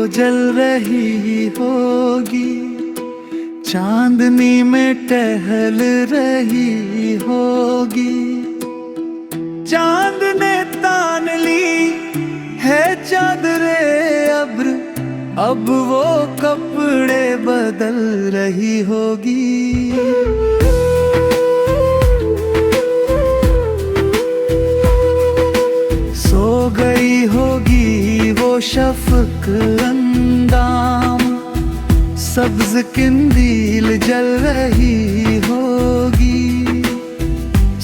जल रही होगी, चांदनी में टहल रही होगी। चांद ने तान ली है चादरे अब्र, अब वो कपड़े बदल रही होगी। सो गई होगी वो शफक अंदाम, सब्ज किंदील जल रही होगी।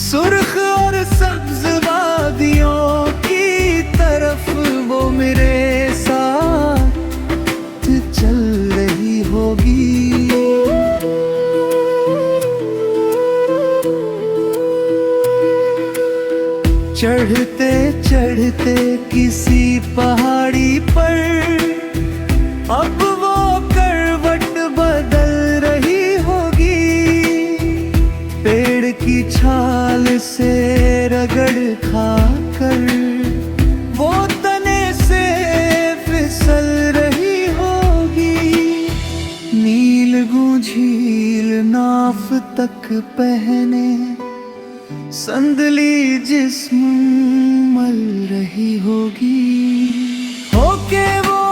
सुर्ख और सब्ज वादियों की तरफ वो मेरे साथ चल रही होगी। चढ़ते चढ़ते किसी पहाड़ी पर अब वो करवट बदल रही होगी। पेड़ की छाल से रगड़ खाकर वो तने से फिसल रही होगी। नील झील नाफ तक पहने संदली जिस्म मल रही होगी। होके वो